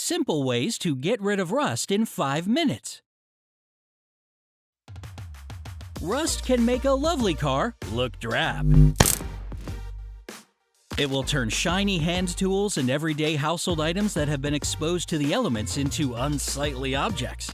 simple ways to get rid of rust in 5 minutes. Rust can make a lovely car look drab. It will turn shiny hand tools and everyday household items that have been exposed to the elements into unsightly objects.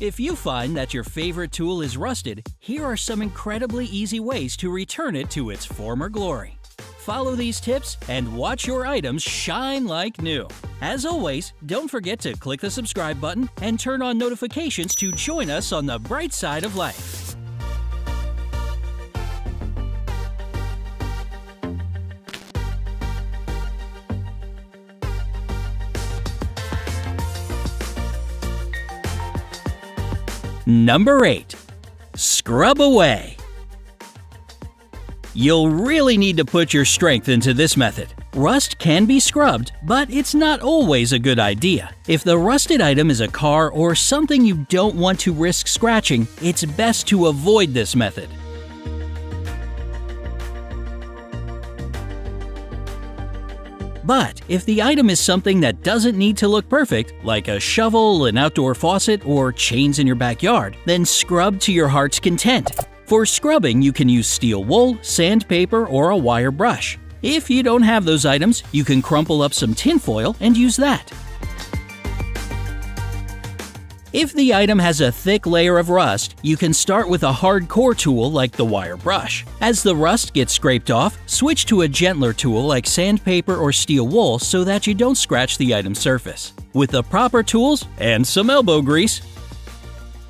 If you find that your favorite tool is rusted, here are some incredibly easy ways to return it to its former glory. Follow these tips and watch your items shine like new. As always, don't forget to click the subscribe button and turn on notifications to join us on the bright side of life. Number 8. Scrub away. You'll really need to put your strength into this method. Rust can be scrubbed, but it's not always a good idea. If the rusted item is a car or something you don't want to risk scratching, it's best to avoid this method. But if the item is something that doesn't need to look perfect, like a shovel, an outdoor faucet, or chains in your backyard, then scrub to your heart's content. For scrubbing, you can use steel wool, sandpaper, or a wire brush. If you don't have those items, you can crumple up some tinfoil and use that. If the item has a thick layer of rust, you can start with a hardcore tool like the wire brush. As the rust gets scraped off, switch to a gentler tool like sandpaper or steel wool so that you don't scratch the item's surface. With the proper tools and some elbow grease,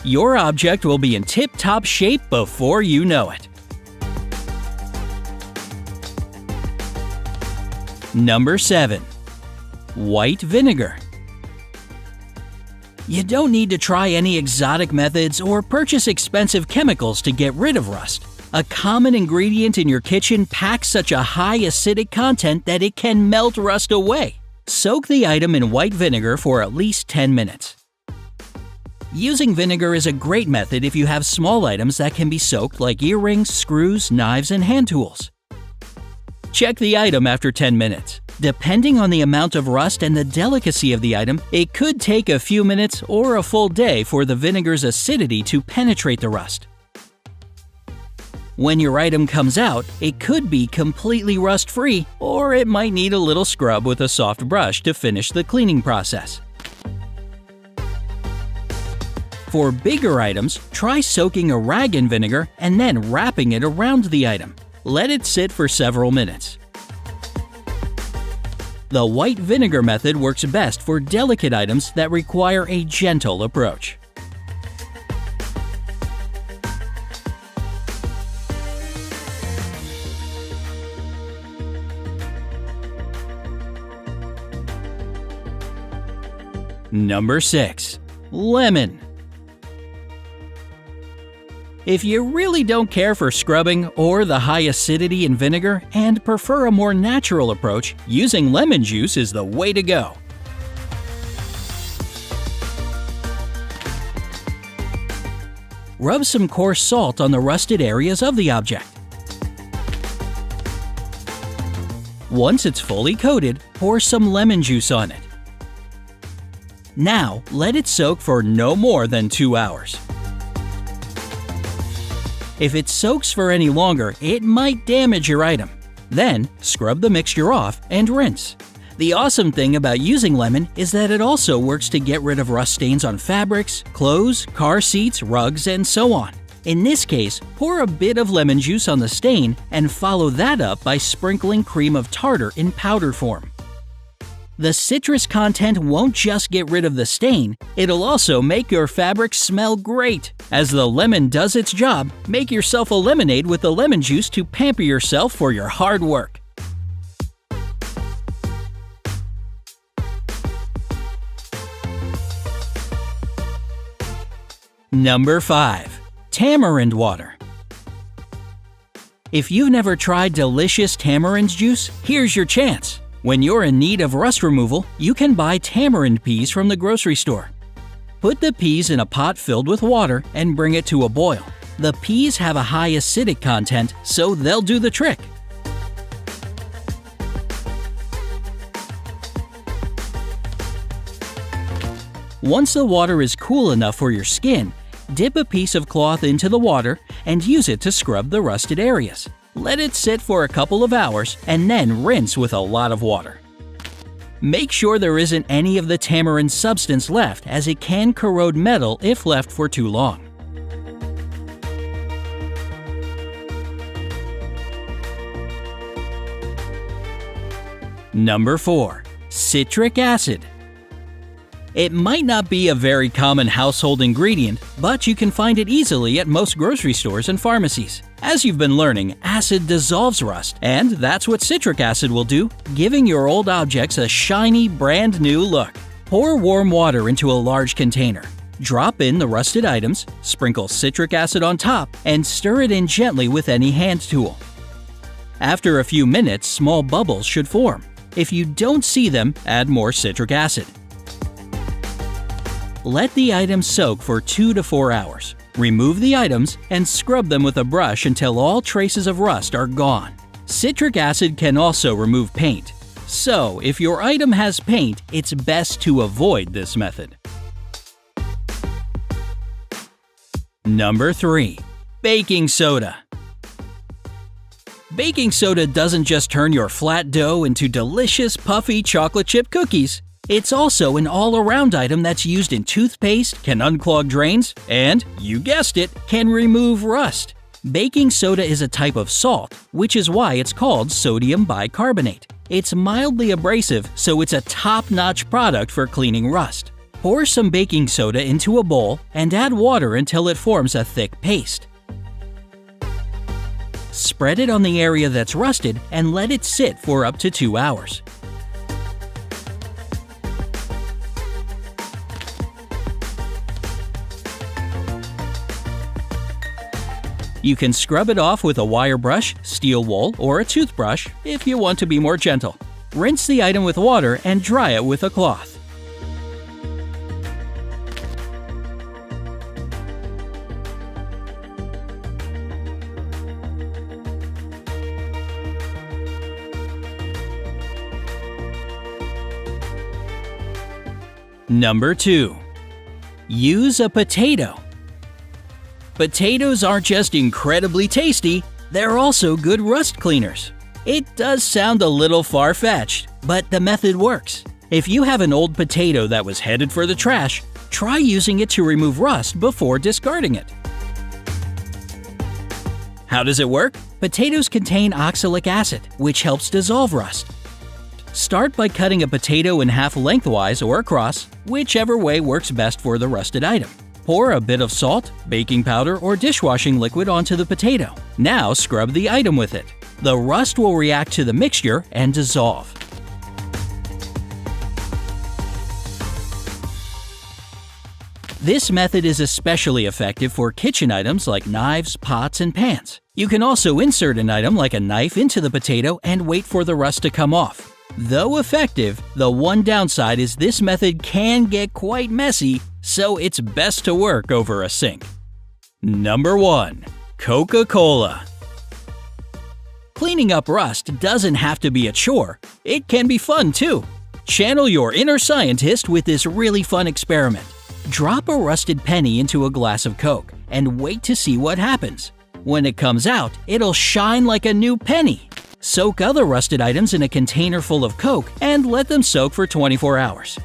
your object will be in tip-top shape before you know it. Number 7. White vinegar. You don't need to try any exotic methods or purchase expensive chemicals to get rid of rust. A common ingredient in your kitchen packs such a high acidic content that it can melt rust away. Soak the item in white vinegar for at least 10 minutes. Using vinegar is a great method if you have small items that can be soaked like earrings, screws, knives, and hand tools. Check the item after 10 minutes. Depending on the amount of rust and the delicacy of the item, it could take a few minutes or a full day for the vinegar's acidity to penetrate the rust. When your item comes out, it could be completely rust-free, or it might need a little scrub with a soft brush to finish the cleaning process. For bigger items, try soaking a rag in vinegar and then wrapping it around the item. Let it sit for several minutes. The white vinegar method works best for delicate items that require a gentle approach. Number 6. Lemon. If you really don't care for scrubbing or the high acidity in vinegar and prefer a more natural approach, using lemon juice is the way to go. Rub some coarse salt on the rusted areas of the object. Once it's fully coated, pour some lemon juice on it. Now, let it soak for no more than 2 hours. If it soaks for any longer, it might damage your item. Then, scrub the mixture off and rinse. The awesome thing about using lemon is that it also works to get rid of rust stains on fabrics, clothes, car seats, rugs, and so on. In this case, pour a bit of lemon juice on the stain and follow that up by sprinkling cream of tartar in powder form. The citrus content won't just get rid of the stain, it'll also make your fabric smell great. As the lemon does its job, make yourself a lemonade with the lemon juice to pamper yourself for your hard work. Number 5. Tamarind water. If you've never tried delicious tamarind juice, here's your chance. When you're in need of rust removal, you can buy tamarind peas from the grocery store. Put the peas in a pot filled with water and bring it to a boil. The peas have a high acidic content, so they'll do the trick. Once the water is cool enough for your skin, dip a piece of cloth into the water and use it to scrub the rusted areas. Let it sit for a couple of hours and then rinse with a lot of water. Make sure there isn't any of the tamarind substance left, as it can corrode metal if left for too long. Number 4. Citric acid. It might not be a very common household ingredient, but you can find it easily at most grocery stores and pharmacies. As you've been learning, acid dissolves rust, and that's what citric acid will do, giving your old objects a shiny, brand new look. Pour warm water into a large container. Drop in the rusted items, sprinkle citric acid on top, and stir it in gently with any hand tool. After a few minutes, small bubbles should form. If you don't see them, add more citric acid. Let the items soak for 2 to 4 hours. Remove the items and scrub them with a brush until all traces of rust are gone. Citric acid can also remove paint. So, if your item has paint, it's best to avoid this method. Number 3. Baking soda. Baking soda doesn't just turn your flat dough into delicious, puffy chocolate chip cookies. It's also an all-around item that's used in toothpaste, can unclog drains, and, you guessed it, can remove rust. Baking soda is a type of salt, which is why it's called sodium bicarbonate. It's mildly abrasive, so it's a top-notch product for cleaning rust. Pour some baking soda into a bowl and add water until it forms a thick paste. Spread it on the area that's rusted and let it sit for up to 2 hours. You can scrub it off with a wire brush, steel wool, or a toothbrush if you want to be more gentle. Rinse the item with water and dry it with a cloth. Number 2. Use a potato. Potatoes aren't just incredibly tasty, they're also good rust cleaners. It does sound a little far-fetched, but the method works. If you have an old potato that was headed for the trash, try using it to remove rust before discarding it. How does it work? Potatoes contain oxalic acid, which helps dissolve rust. Start by cutting a potato in half lengthwise or across, whichever way works best for the rusted item. Pour a bit of salt, baking powder, or dishwashing liquid onto the potato. Now scrub the item with it. The rust will react to the mixture and dissolve. This method is especially effective for kitchen items like knives, pots, and pans. You can also insert an item like a knife into the potato and wait for the rust to come off. Though effective, the one downside is this method can get quite messy, so it's best to work over a sink. Number 1. Coca-Cola. Cleaning up rust doesn't have to be a chore. It can be fun too. Channel your inner scientist with this really fun experiment. Drop a rusted penny into a glass of Coke and wait to see what happens. When it comes out, it'll shine like a new penny. Soak other rusted items in a container full of Coke and let them soak for 24 hours.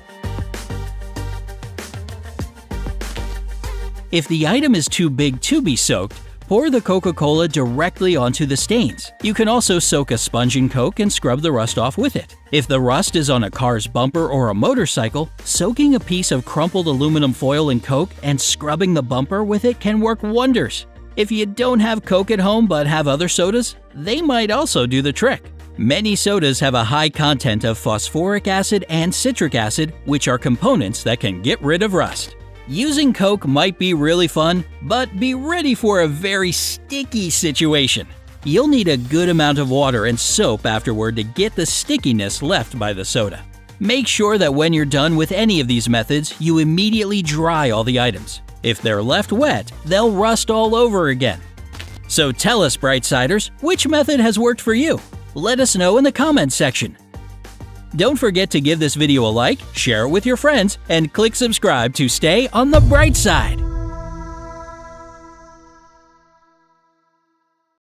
If the item is too big to be soaked, pour the Coca-Cola directly onto the stains. You can also soak a sponge in Coke and scrub the rust off with it. If the rust is on a car's bumper or a motorcycle, soaking a piece of crumpled aluminum foil in Coke and scrubbing the bumper with it can work wonders. If you don't have Coke at home but have other sodas, they might also do the trick. Many sodas have a high content of phosphoric acid and citric acid, which are components that can get rid of rust. Using Coke might be really fun, but be ready for a very sticky situation. You'll need a good amount of water and soap afterward to get the stickiness left by the soda. Make sure that when you're done with any of these methods, you immediately dry all the items. If they're left wet, they'll rust all over again. So tell us, Brightsiders, which method has worked for you? Let us know in the comments section. Don't forget to give this video a like, share it with your friends, and click subscribe to stay on the bright side.